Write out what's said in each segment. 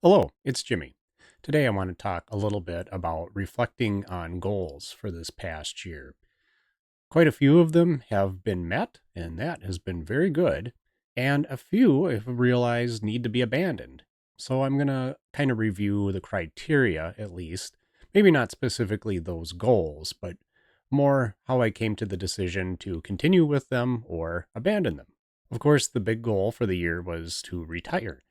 Hello, it's Jimmy. Today I want to talk a little bit about reflecting on goals for this past year. Quite a few of them have been met, and that has been very good. And a few I've realized need to be abandoned. So I'm going to kind of review the criteria at least, maybe not specifically those goals, but more how I came to the decision to continue with them or abandon them. Of course, the big goal for the year was to retire.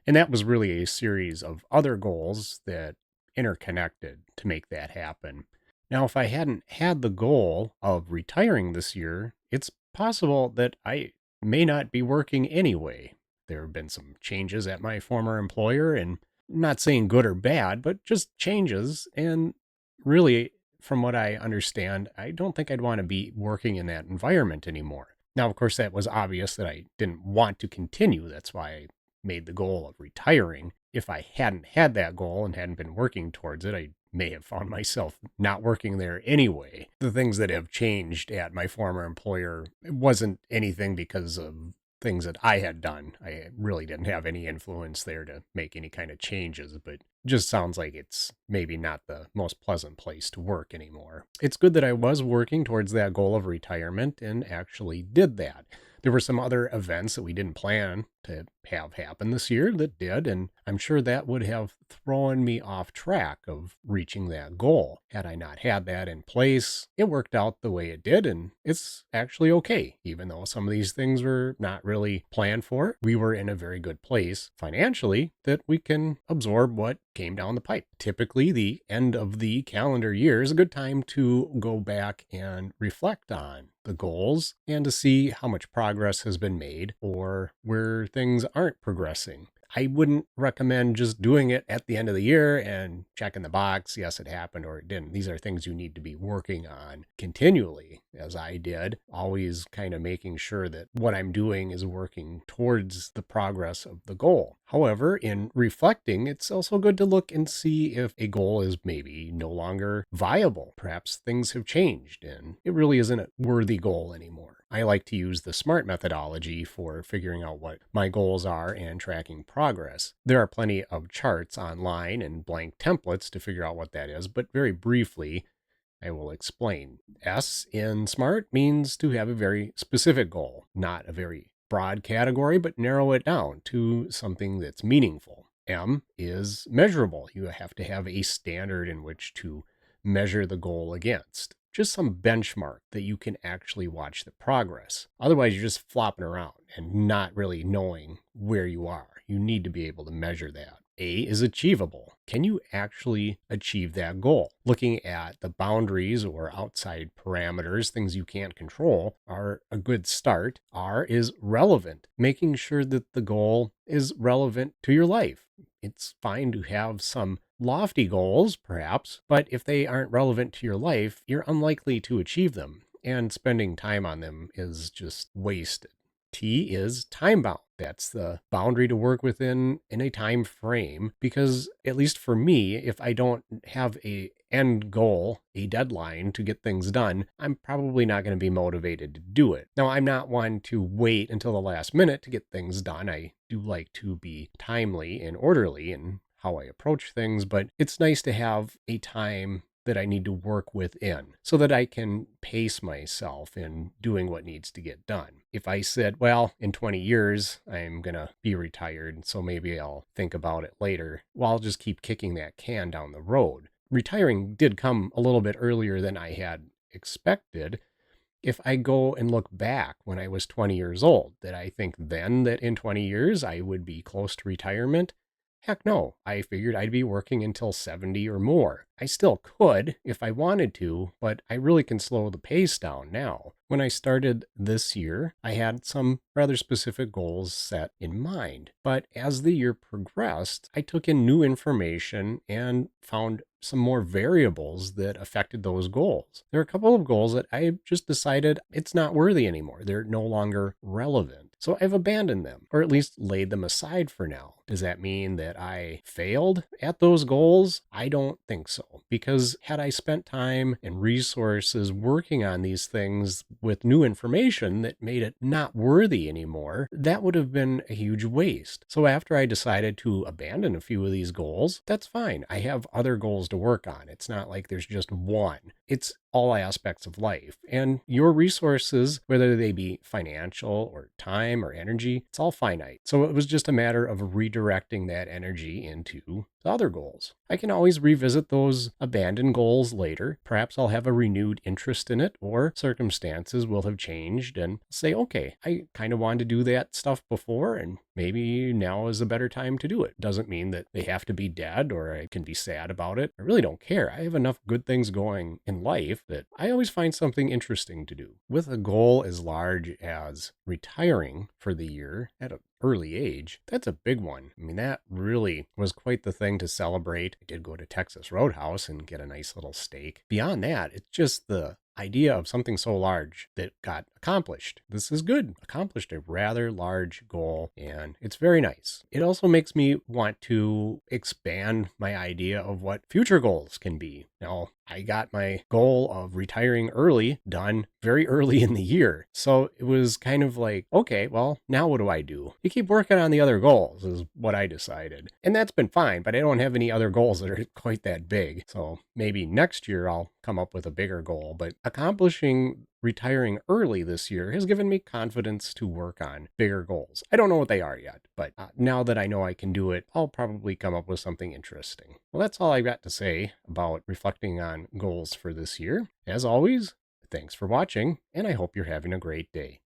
And that was really a series of other goals that interconnected to make that happen. Now, if I hadn't had the goal of retiring this year, it's possible that I may not be working anyway. There have been some changes at my former employer, and not saying good or bad, but just changes. And really, from what I understand, I don't think I'd want to be working in that environment anymore. Now, of course, that was obvious that I didn't want to continue. That's why I made the goal of retiring. If I hadn't had that goal and hadn't been working towards it, I may have found myself not working there anyway. The things that have changed at my former employer, it wasn't anything because of things that I had done. I really didn't have any influence there to make any kind of changes, but just sounds like it's maybe not the most pleasant place to work anymore. It's good that I was working towards that goal of retirement and actually did that. There were some other events that we didn't plan to have happen this year that did, and I'm sure that would have thrown me off track of reaching that goal. Had I not had that in place, it worked out the way it did, and it's actually okay. Even though some of these things were not really planned for, we were in a very good place financially that we can absorb what came down the pipe. Typically, the end of the calendar year is a good time to go back and reflect on the goals and to see how much progress has been made or where things aren't progressing. I wouldn't recommend just doing it at the end of the year and checking the box, yes, it happened or it didn't. These are things you need to be working on continually, as I did, always kind of making sure that what I'm doing is working towards the progress of the goal. However, in reflecting, it's also good to look and see if a goal is maybe no longer viable. Perhaps things have changed and it really isn't a worthy goal anymore. I like to use the SMART methodology for figuring out what my goals are and tracking progress. There are plenty of charts online and blank templates to figure out what that is, but very briefly, I will explain. S in SMART means to have a very specific goal, not a very broad category, but narrow it down to something that's meaningful. M is measurable. You have to have a standard in which to measure the goal against. Just some benchmark that you can actually watch the progress. Otherwise, you're just flopping around and not really knowing where you are. You need to be able to measure that. A is achievable. Can you actually achieve that goal? Looking at the boundaries or outside parameters, things you can't control, are a good start. R is relevant, making sure that the goal is relevant to your life. It's fine to have some lofty goals, perhaps, but if they aren't relevant to your life, you're unlikely to achieve them, and spending time on them is just wasted. T is time bound. That's the boundary to work within in a time frame because at least for me, if I don't have a end goal, a deadline to get things done, I'm probably not going to be motivated to do it. Now, I'm not one to wait until the last minute to get things done. I do like to be timely and orderly in how I approach things, but it's nice to have a time that I need to work within so that I can pace myself in doing what needs to get done. If I said, well, in 20 years, I'm going to be retired, so maybe I'll think about it later, well, I'll just keep kicking that can down the road. Retiring did come a little bit earlier than I had expected. If I go and look back when I was 20 years old, did I think then that in 20 years I would be close to retirement? Heck no. I figured I'd be working until 70 or more. I still could if I wanted to, but I really can slow the pace down now. When I started this year, I had some rather specific goals set in mind. But as the year progressed, I took in new information and found some more variables that affected those goals. There are a couple of goals that I just decided it's not worthy anymore. They're no longer relevant. So I've abandoned them, or at least laid them aside for now. Does that mean that I failed at those goals? I don't think so, because had I spent time and resources working on these things with new information that made it not worthy anymore, that would have been a huge waste. So after I decided to abandon a few of these goals, that's fine. I have other goals to work on. It's not like there's just one. It's all aspects of life. And your resources, whether they be financial or time or energy, it's all finite. So it was just a matter of redirecting that energy into the other goals. I can always revisit those abandoned goals later. Perhaps I'll have a renewed interest in it, or circumstances will have changed and say, okay, I kind of wanted to do that stuff before, and maybe now is a better time to do it. Doesn't mean that they have to be dead or I can be sad about it. I really don't care. I have enough good things going in life that I always find something interesting to do. With a goal as large as retiring for the year at an early age, that's a big one. I mean, that really was quite the thing to celebrate. I did go to Texas Roadhouse and get a nice little steak. Beyond that, it's just the idea of something so large that got accomplished. This is good. Accomplished a rather large goal, and it's very nice. It also makes me want to expand my idea of what future goals can be. Now, I got my goal of retiring early done very early in the year. So it was kind of like, okay, well, now what do I do? You keep working on the other goals is what I decided. And that's been fine, but I don't have any other goals that are quite that big. So maybe next year I'll come up with a bigger goal, but accomplishing retiring early this year has given me confidence to work on bigger goals. I don't know what they are yet, but now that I know I can do it, I'll probably come up with something interesting. Well, that's all I've got to say about reflecting on goals for this year. As always, thanks for watching, and I hope you're having a great day.